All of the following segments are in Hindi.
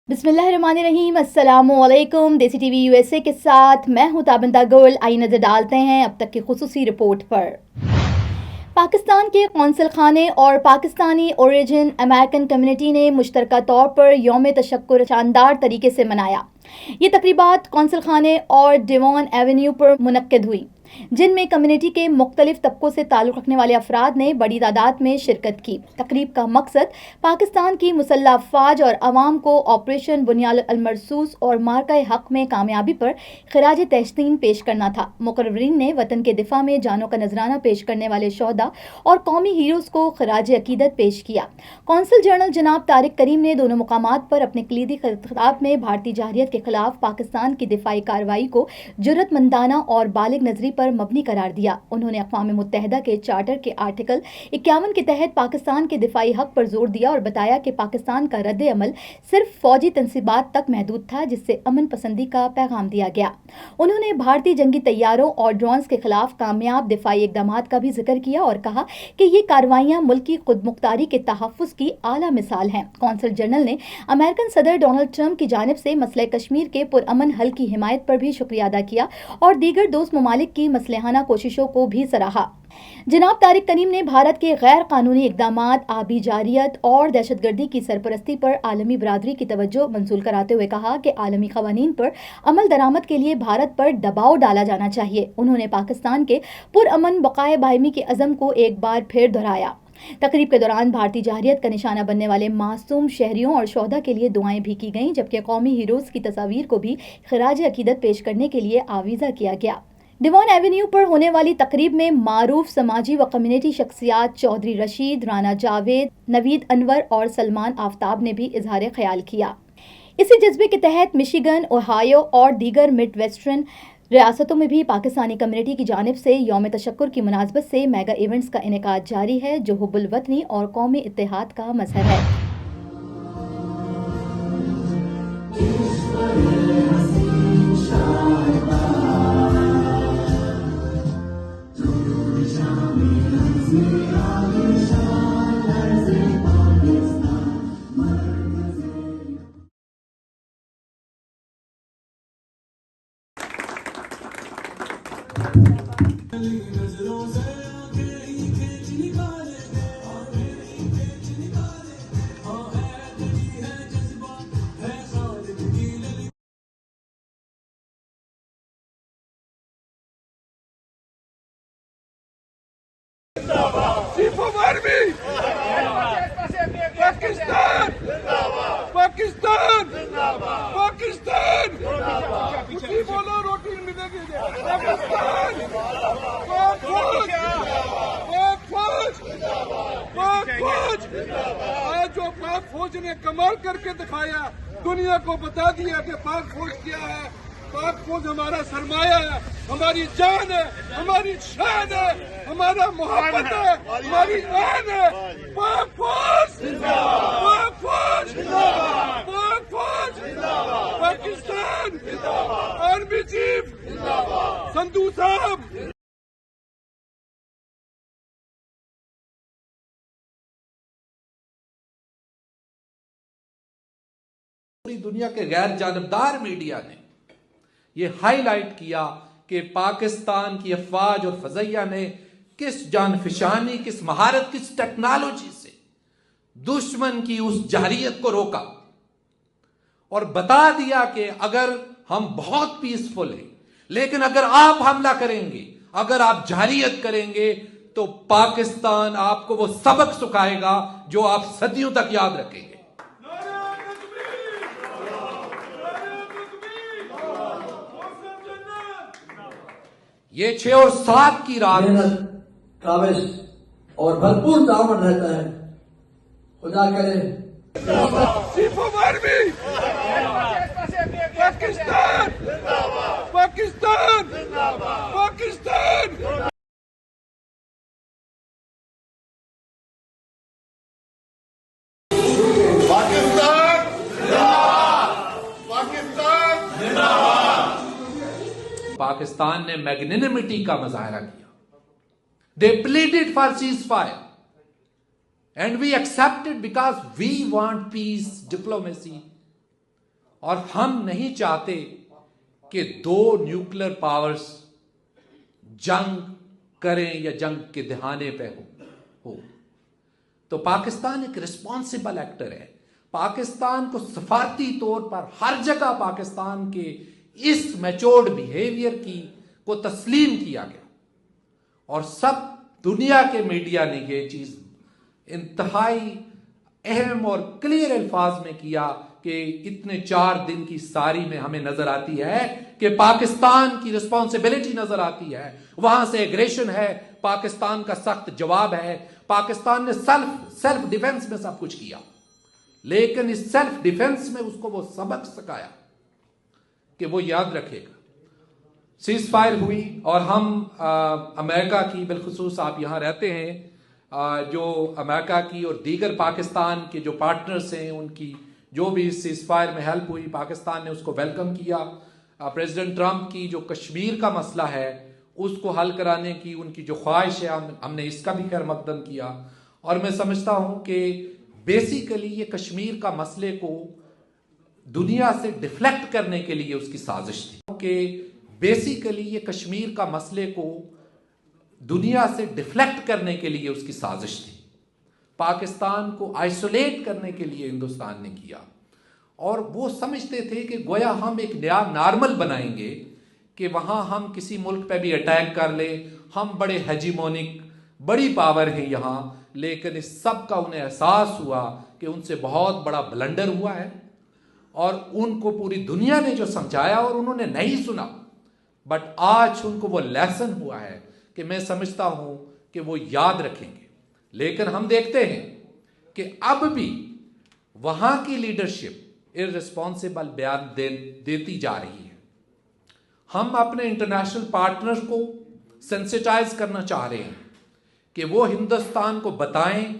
बिस्मिल्लाहिर्रहमानिर्रहीम, अस्सलामुअलैकुम। देसी टीवी यूएसए के साथ मैं हूं ताबिंदा गुल। आई नजर डालते हैं अब तक की खुसूसी रिपोर्ट पर। पाकिस्तान के कौंसल खाने और पाकिस्तानी ओरिजिन अमेरिकन कम्युनिटी ने मुश्तरका तौर पर यौम तशक्कुर शानदार तरीके से मनाया। ये तकरीबात कौंसल खाने और डिवॉन एवेन्यू पर मुनक्किद हुई, जिनमें कम्युनिटी के मुख्तलिफ तबकों से ताल्लुक़ रखने वाले अफराद ने बड़ी तादाद में शिरकत की। तकरीब का मकसद पाकिस्तान की मुसल्लह अफवाज और अवाम को ऑपरेशन बुनियाद अल-मरसूस और मार्का हक में कामयाबी पर खराज तहसीन पेश करना था। मुकर्ररीन ने वतन के दिफा में जानों का नजराना पेश करने वाले शोहदा और कौमी हीरोज़ को खराज अकीदत पेश किया। कौंसल जनरल जनाब तारिक करीम ने दोनों मुकामात पर अपने कलीदी खिताब में भारतीय जारहियत के खिलाफ पाकिस्तान की दिफाई कार्रवाई को जुर्रतमंदाना और बालिग नजरी पर मबनी करार दिया। उन्होंने अक़वाम मुत्तहिदा के चार्टर के आर्टिकल 51 के तहत पाकिस्तान के दिफाई हक पर जोर दिया और बताया कि पाकिस्तान का रद्द अमल सिर्फ फौजी तनसीबात तक महदूद था, जिससे अमन पसंदी का पैगाम दिया गया। उन्होंने भारतीय जंगी तैयारों और ड्रोन्स के खिलाफ कामयाब दिफाई इक़दाम का भी जिक्र किया और कहा कि ये कार्रवाइयाँ मुल्क की खुदमुख्तारी के तहफ़्फ़ुज़ की आला मिसाल हैं। कौंसल जनरल ने अमेरिकन सदर डोनाल्ड ट्रंप की जानिब से मसला कश्मीर के पुरअमन हल की हिमायत पर भी शुक्रिया अदा किया और दीगर दोस्त ममालिक की मसलहाना कोशिशों को भी सराहा। जनाब तारिक करीम ने भारत के गैर कानूनी इक़दामात, आबी जारियत और दहशतगर्दी की सरपरस्ती पर आलमी बरादरी की तवज्जो मंसूल कराते हुए कहा कि आलमी क़वानीन पर अमल दरामद के लिए भारत पर दबाव डाला जाना चाहिए। उन्होंने पाकिस्तान के पुरअमन बकाए बाहिमी के अज़म को एक बार फिर दोहराया। तकरीब के दौरान भारतीय जारहियत का निशाना बनने वाले मासूम शहरियों और शोहदा के लिए दुआएं भी की गईं, जबकि कौमी हीरोज़ की तस्वीर को भी खराज अकीदत पेश करने के लिए आवीज़ा किया गया। डिवॉन एवेन्यू पर होने वाली तकरीब में मारूफ समाजी व कम्युनिटी शख्सियात चौधरी रशीद, राना जावेद, नवीद अनवर और सलमान आफ्ताब ने भी इजहार ख्याल किया। इसी जज्बे के तहत मिशिगन, ओहायो और दीगर मिड वेस्टर्न रियासतों में भी पाकिस्तानी कम्युनिटी की जानिब से यौम तशक्कुर की मुनासबत से मेगा इवेंट्स का इनेकाद जारी है, जो हुब्बुल वतनी और कौमी इत्तेहाद का मजहर है। Chief of army Pakistan, Pakistan, Pakistan, कुछ बोलो रोटी मिलेगी। पाकिस्तान, पाक फौज, पाक फौज, पाक फौज। आज जो पाक फौज ने कमाल करके दिखाया, दुनिया को बता दिया कि पाक फौज क्या है। पाक फौज हमारा सरमाया है, हमारी जान है, हमारी शान है, हमारा मोहब्बत है, हमारी आन है। पाक फौज, पाक फौज, पाक फौज, पाकिस्तान, आर्मी चीफ संधू साहब। पूरी दुनिया के गैर जानबदार मीडिया ने ये हाईलाइट किया कि पाकिस्तान की अफवाज और फजैया ने किस जानफिशानी, किस महारत, किस टेक्नोलॉजी से दुश्मन की उस जारियत को रोका और बता दिया कि अगर हम बहुत पीसफुल हैं, लेकिन अगर आप हमला करेंगे, अगर आप जारियत करेंगे, तो पाकिस्तान आपको वो सबक सिखाएगा जो आप सदियों तक याद रखेंगे। ये 6 और 7 की रात मेहनत, काबिज और भरपूर ताउन रहता है। खुदा करे। Chief of army Pakistan, Pakistan, Pakistan. Pakistan, Pakistan, Pakistan ने मैग्नेनिमिटी का मुजाहरा किया। They pleaded for cease fire and we accepted because we want peace, diplomacy और हम नहीं चाहते कि दो न्यूक्लियर पावर्स जंग करें या जंग के दहाने पे हो। तो पाकिस्तान एक रिस्पॉन्सिबल एक्टर है। पाकिस्तान को सफारती तौर पर हर जगह पाकिस्तान के इस मैच्योर्ड बिहेवियर को तस्लीम किया गया और सब दुनिया के मीडिया ने यह चीज इंतहाई अहम और क्लियर अल्फाज में किया कि इतने 4 दिन की सारी में हमें नजर आती है कि पाकिस्तान की रिस्पॉन्सिबिलिटी नजर आती है, वहां से एग्रेशन है, पाकिस्तान का सख्त जवाब है। पाकिस्तान ने सेल्फ डिफेंस में सब कुछ किया, लेकिन इस सेल्फ डिफेंस में उसको वो सबक सिखाया कि वो याद रखेगा। सीज फायर हुई और हम अमेरिका की, बिलखुसूस आप यहां रहते हैं, जो अमेरिका की और दीगर पाकिस्तान के जो पार्टनर्स हैं उनकी जो भी सीज फायर में हेल्प हुई, पाकिस्तान ने उसको वेलकम किया। प्रेसिडेंट ट्रंप की जो कश्मीर का मसला है उसको हल कराने की उनकी जो ख्वाहिश है, हमने इसका भी खैर मकदम किया। और मैं समझता हूं कि बेसिकली ये कश्मीर का मसले को दुनिया से डिफ्लेक्ट करने के लिए उसकी साजिश थी, कि बेसिकली ये कश्मीर का मसले को दुनिया से डिफ्लेक्ट करने के लिए उसकी साजिश थी। पाकिस्तान को आइसोलेट करने के लिए हिंदुस्तान ने किया और वो समझते थे कि गोया हम एक नया नॉर्मल बनाएंगे कि वहां हम किसी मुल्क पे भी अटैक कर ले, हम बड़े हेजिमोनिक बड़ी पावर है यहां। लेकिन इस सब का उन्हें एहसास हुआ कि उनसे बहुत बड़ा ब्लंडर हुआ है और उनको पूरी दुनिया ने जो समझाया और उन्होंने नहीं सुना, बट आज उनको वो लेसन हुआ है कि मैं समझता हूं कि वो याद रखेंगे। लेकिन हम देखते हैं कि अब भी वहां की लीडरशिप इररिस्पॉन्सिबल बयान देती जा रही है। हम अपने इंटरनेशनल पार्टनर्स को सेंसिटाइज करना चाह रहे हैं कि वो हिंदुस्तान को बताएं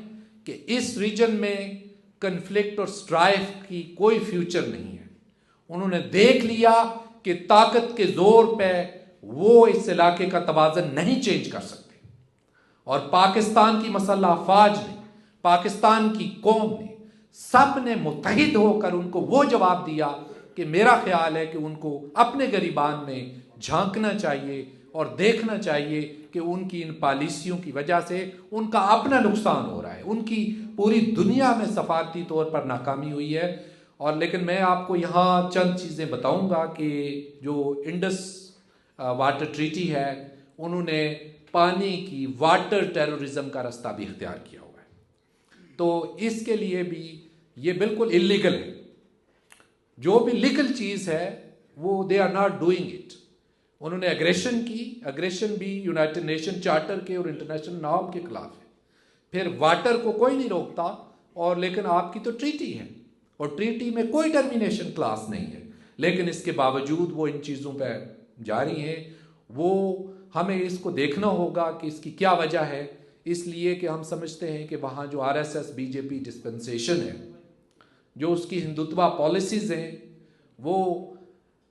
कि इस रीजन में कन्फ्लिक्ट और स्ट्राइफ की कोई फ्यूचर नहीं है। उन्होंने देख लिया कि ताकत के जोर पे वो इस इलाके का तवाज़ुन नहीं चेंज कर सकते और पाकिस्तान की मसल्ह अफवाज ने, पाकिस्तान की कौम ने, सब ने मुत्तहिद होकर उनको वो जवाब दिया कि मेरा ख्याल है कि उनको अपने गिरबान में झांकना चाहिए और देखना चाहिए कि उनकी इन पॉलिसियों की वजह से उनका अपना नुकसान हो रहा है, उनकी पूरी दुनिया में सफारती तौर पर नाकामी हुई है। और लेकिन मैं आपको यहाँ चंद चीज़ें बताऊँगा कि जो इंडस वाटर ट्रीटी है, उन्होंने पानी की वाटर टेररिज्म का रास्ता भी इख्तियार किया हुआ है, तो इसके लिए भी ये बिल्कुल इलीगल है। जो भी लीगल चीज़ है वो they are not doing it. उन्होंने एग्रेशन की, एग्रेशन भी यूनाइटेड नेशन चार्टर के और इंटरनेशनल नॉर्म के खिलाफ है। फिर वाटर को कोई नहीं रोकता, और लेकिन आपकी तो ट्रीटी है और ट्रीटी में कोई टर्मिनेशन क्लास नहीं है, लेकिन इसके बावजूद वो इन चीज़ों पर जारी हैं। वो हमें इसको देखना होगा कि इसकी क्या वजह है, इसलिए कि हम समझते हैं कि वहाँ जो आरएसएस बीजेपी डिस्पेंसेशन है, जो उसकी हिंदुत्वा पॉलिसीज़ हैं, वो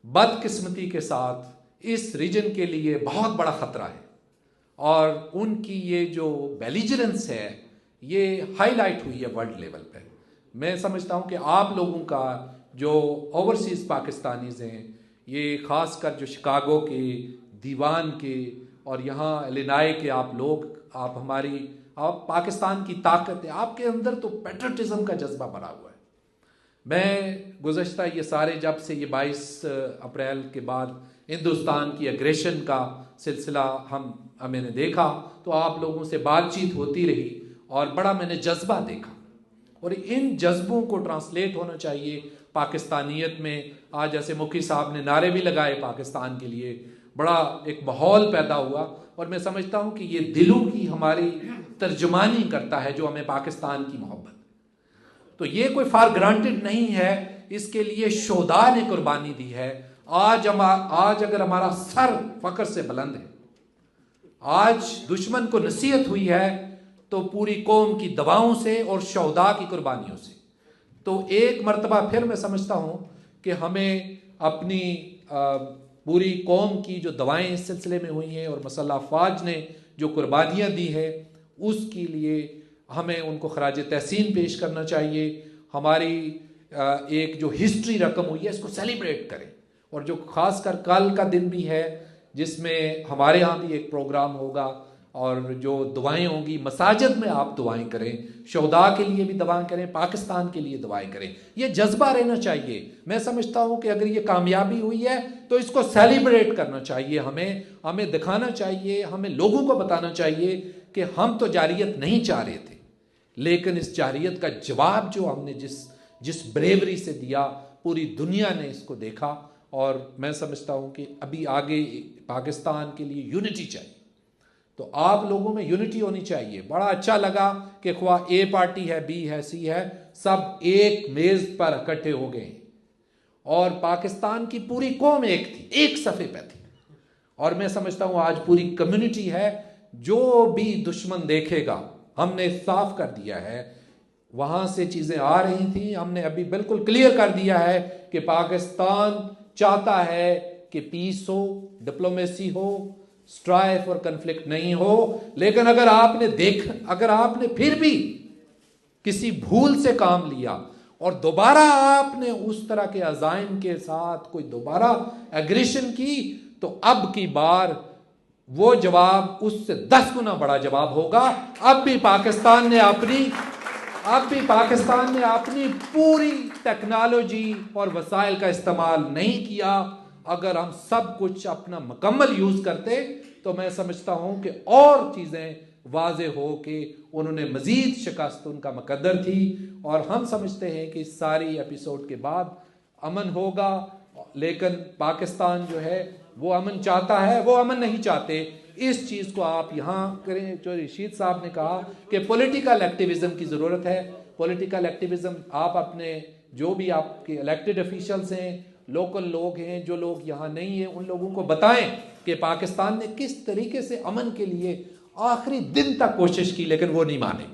बदकिस्मती के साथ इस रीजन के लिए बहुत बड़ा ख़तरा है। और उनकी ये जो बेलिजरेंस है ये हाईलाइट हुई है वर्ल्ड लेवल पे। मैं समझता हूँ कि आप लोगों का जो ओवरसीज़ पाकिस्तानीज़ हैं, ये ख़ासकर जो शिकागो के, दीवान के और यहाँ इलिनॉय के आप लोग, आप पाकिस्तान की ताकत है, आपके अंदर तो पैट्रियटिज्म का जज्बा भरा हुआ है। मैं गुज़श्ता ये सारे जब से ये 22 अप्रैल के बाद हिंदुस्तान की एग्रेशन का सिलसिला मैंने देखा, तो आप लोगों से बातचीत होती रही और बड़ा मैंने जज्बा देखा, और इन जज्बों को ट्रांसलेट होना चाहिए पाकिस्तानियत में। आज जैसे मुखी साहब ने नारे भी लगाए पाकिस्तान के लिए, बड़ा एक माहौल पैदा हुआ, और मैं समझता हूँ कि ये दिलों की हमारी तर्जुमानी करता है जो हमें पाकिस्तान की मोहब्बत। तो ये कोई फॉर ग्रांटेड नहीं है, इसके लिए शोदा ने कुर्बानी दी है। आज अगर हमारा सर फकर से बुलंद है, आज दुश्मन को नसीहत हुई है, तो पूरी कौम की दवाओं से और शोदा की कुर्बानियों से। तो एक मर्तबा फिर मैं समझता हूँ कि हमें अपनी पूरी कौम की जो दवाएं इस सिलसिले में हुई हैं और मसल्ह अफवाज ने जो कुर्बानियाँ दी हैं, उसके लिए हमें उनको खराज तहसीन पेश करना चाहिए। हमारी एक जो हिस्ट्री रकम हुई है इसको सेलिब्रेट करें। और जो खासकर कल का दिन भी है जिसमें हमारे यहाँ भी एक प्रोग्राम होगा और जो दुआएं होंगी, मसाजिद में आप दुआएं करें, शोहदा के लिए भी दुआएं करें, पाकिस्तान के लिए दुआएं करें। ये जज्बा रहना चाहिए। मैं समझता हूँ कि अगर ये कामयाबी हुई है तो इसको सेलिब्रेट करना चाहिए। हमें दिखाना चाहिए, हमें लोगों को बताना चाहिए कि हम तो जारियत नहीं चाह रहे थे, लेकिन इस जारियत का जवाब जो हमने जिस ब्रेवरी से दिया, पूरी दुनिया ने इसको देखा। और मैं समझता हूँ कि अभी आगे पाकिस्तान के लिए यूनिटी चाहिए, तो आप लोगों में यूनिटी होनी चाहिए। बड़ा अच्छा लगा कि ख्वाह ए पार्टी है, बी है, सी है, सब एक मेज पर इकट्ठे हो गए और पाकिस्तान की पूरी कौम एक थी, एक सफ़े पे थी। और मैं समझता हूँ आज पूरी कम्युनिटी है। जो भी दुश्मन देखेगा, हमने साफ कर दिया है, वहाँ से चीज़ें आ रही थी, हमने अभी बिल्कुल क्लियर कर दिया है कि पाकिस्तान चाहता है कि पीस हो, डिप्लोमेसी हो, स्ट्राइफ और कन्फ्लिक्ट नहीं हो। लेकिन अगर आपने फिर भी किसी भूल से काम लिया और दोबारा आपने उस तरह के अज़ाइम के साथ कोई दोबारा एग्रेशन की, तो अब की बार वो जवाब उससे 10 गुना बड़ा जवाब होगा। अब भी पाकिस्तान ने अपनी पूरी टेक्नोलॉजी और वसाइल का इस्तेमाल नहीं किया। अगर हम सब कुछ अपना मुकम्मल यूज़ करते तो मैं समझता हूँ कि और चीज़ें वाज़े हो कि उन्होंने मज़ीद शिकस्त उनका मुकद्दर थी। और हम समझते हैं कि इस सारी एपिसोड के बाद अमन होगा, लेकिन पाकिस्तान जो है वो अमन चाहता है, वो अमन नहीं चाहते। इस चीज़ को आप यहाँ करें। जो रशीद साहब ने कहा कि पॉलिटिकल एक्टिविज़म की ज़रूरत है। पॉलिटिकल एक्टिविज़म आप अपने जो भी आपके इलेक्टेड ऑफिशियल्स हैं, लोकल लोग हैं, जो लोग यहाँ नहीं हैं, उन लोगों को बताएं कि पाकिस्तान ने किस तरीके से अमन के लिए आखिरी दिन तक कोशिश की, लेकिन वो नहीं माने।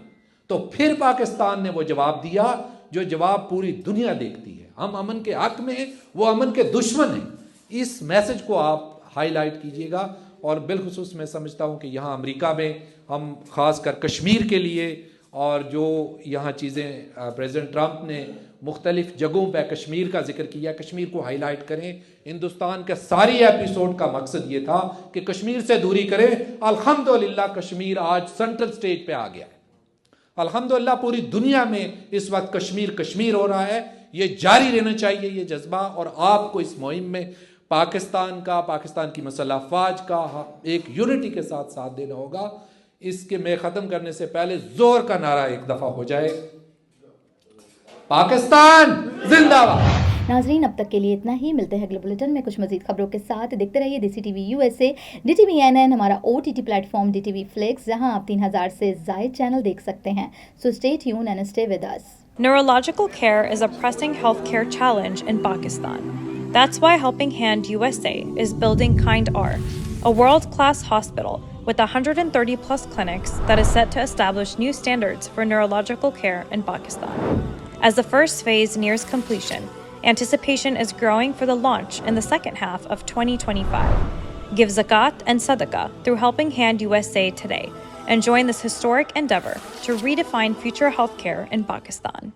तो फिर पाकिस्तान ने वो जवाब दिया जो जवाब पूरी दुनिया देखती है। हम अमन के हक में हैं, वो अमन के दुश्मन हैं। इस मैसेज को आप हाईलाइट कीजिएगा। और बिलखुसूस मैं समझता हूँ कि यहाँ अमेरिका में हम ख़ासकर कश्मीर के लिए और जो यहाँ चीज़ें प्रेसिडेंट ट्रंप ने मुख्तलिफ जगहों पर कश्मीर का जिक्र किया, कश्मीर को हाईलाइट करें। हिंदुस्तान के सारी एपिसोड का मकसद ये था कि कश्मीर से दूरी करें। अल्हम्दुलिल्लाह कश्मीर आज सेंट्रल स्टेज पे आ गया है। अल्हम्दुलिल्लाह पूरी दुनिया में इस वक्त कश्मीर हो रहा है। ये जारी रहना चाहिए ये जज्बा। और आपको इस मुहिम में पाकिस्तान की मसल्ह अफवाज का एक यूनिटी के साथ देना होगा। इसके मैं ख़त्म करने से पहले जोर का नारा एक दफ़ा हो जाए, पाकिस्तान जिंदाबाद। नाजरीन, अब तक के लिए इतना ही। मिलते हैं अगले बुलेटिन में कुछ मजीद खबरों के साथ। देखते रहिए देसी टीवी USA, DTV NN, हमारा OTT प्लेटफॉर्म DTV Flix, जहां आप 3000 से ज़ायद चैनल देख सकते हैं। So stay tune and stay with us. Neurological care is a pressing healthcare challenge in Pakistan. That's why Helping Hand USA is building Kind R, a world-class hospital with 130 plus clinics that is set to establish new standards for neurological care in Pakistan. As the first phase nears completion, anticipation is growing for the launch in the second half of 2025. Give zakat and sadaqah through Helping Hand USA today and join this historic endeavor to redefine future healthcare in Pakistan.